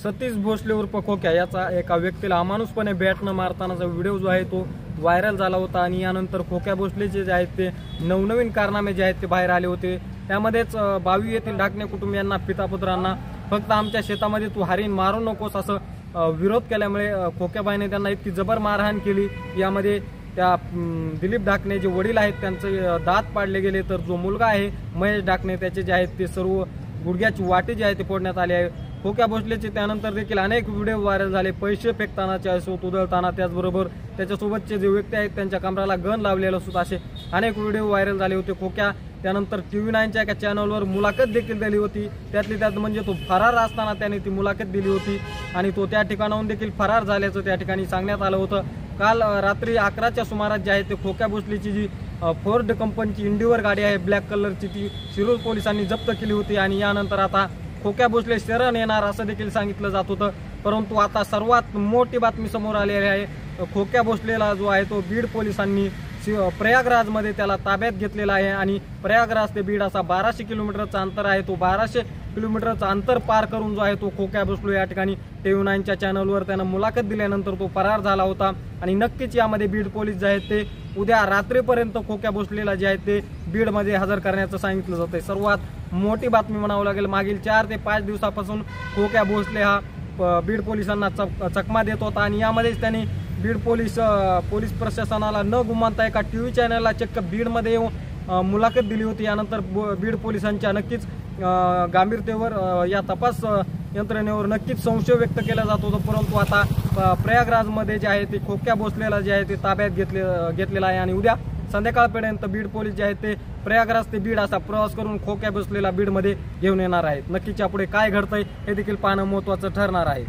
सतीश भोसले उर्फ खोक्या याचा एका व्यक्तीला अमानुषपणे बॅटनं मारतानाचा व्हिडिओ जो आहे तो व्हायरल झाला होता आणि यानंतर खोक्या भोसलेचे जे आहेत ते नवनवीन कारनामे जे आहेत ते बाहेर आले होते। त्यामध्येच बावी येथील ढाकणे कुटुंबियांना पितापुत्रांना फक्त आमच्या शेतामध्ये तू हरीण मारू नकोस असं विरोध केल्यामुळे खोक्याबाईने त्यांना इतकी जबर मारहाण केली। यामध्ये त्या दिलीप ढाकणे जे वडील आहेत त्यांचे दात पाडले गेले, तर जो मुलगा आहे महेश ढाकणे त्याचे जे आहेत ते सर्व गुडघ्याची वाटी जी आहे ते फोडण्यात आली आहे। खोक्या भोसलेचे त्यानंतर देखील अनेक व्हिडिओ व्हायरल झाले, पैसे फेकतानाचे असोत, उधळताना, त्याचबरोबर त्याच्यासोबतचे जे व्यक्ती आहेत त्यांच्या कमराला गन लावलेलं असोत, असे अनेक व्हिडिओ व्हायरल झाले होते। खोक्या त्यानंतर TV9च्या एका चॅनलवर मुलाखत देखील दिली होती, त्यातली त्यात म्हणजे तो फरार असताना त्याने ती मुलाखत दिली होती आणि तो त्या ठिकाणाहून देखील फरार झाल्याचं त्या ठिकाणी सांगण्यात आलं होतं। काल रात्री 11च्या सुमारास जे आहे ते खोक्या भोसलेची जी फोर्ड कंपनीची इंडिवर गाडी आहे ब्लॅक कलरची ती शिरूर पोलिसांनी जप्त केली होती आणि यानंतर आता खोक्या भोसले शरण येणार असं देखील सांगितलं जात होतं। परंतु आता सर्वात मोठी बातमी समोर आलेली आहे, खोक्या भोसलेला जो आहे तो बीड पोलिसांनी प्रयागराजमध्ये त्याला ताब्यात घेतलेला आहे आणि प्रयागराज ते बीड असा 1200 किलोमीटरचा अंतर आहे। तो 1200 किलोमीटरचा अंतर पार करून जो आहे तो खोक्या भोसले या ठिकाणी TV9च्या चॅनलवर त्यानं मुलाखत दिल्यानंतर तो फरार झाला होता आणि नक्कीच यामध्ये बीड पोलीस जे आहेत ते उद्या रात्रीपर्यंत खोक्या भोसलेला जे आहे ते बीडमध्ये हजर करण्याचं सांगितलं जातंय। सर्वात मोठी बातमी म्हणावं लागेल, मागील 4 ते 5 दिवसापासून खोक्या भोसले हा बीड पोलिसांना चकमा देत होता आणि यामध्येच त्यांनी बीड पोलीस प्रशासनाला न गुमानता एका TV चॅनलला चक्क बीडमध्ये येऊन मुलाखत दिली होती। यानंतर बीड पोलिसांच्या नक्कीच गांभीर्यतेवर या तपास यंत्रणेवर नक्कीच संशय व्यक्त केला जात होता, परंतु आता प्रयागराजमध्ये जे आहे ते खोक्या भोसलेला जे आहे ते ताब्यात घेतलेला आहे आणि उद्या संध्याकाळपर्यंत बीड पोलीस जे आहेत ते प्रयागराज ते बीड असा प्रवास करून खोक्या भोसलेला बीडमध्ये घेऊन येणार आहेत। नक्कीच यापुढे काय घडतंय हे देखील पाहणं महत्त्वाचं ठरणार आहे।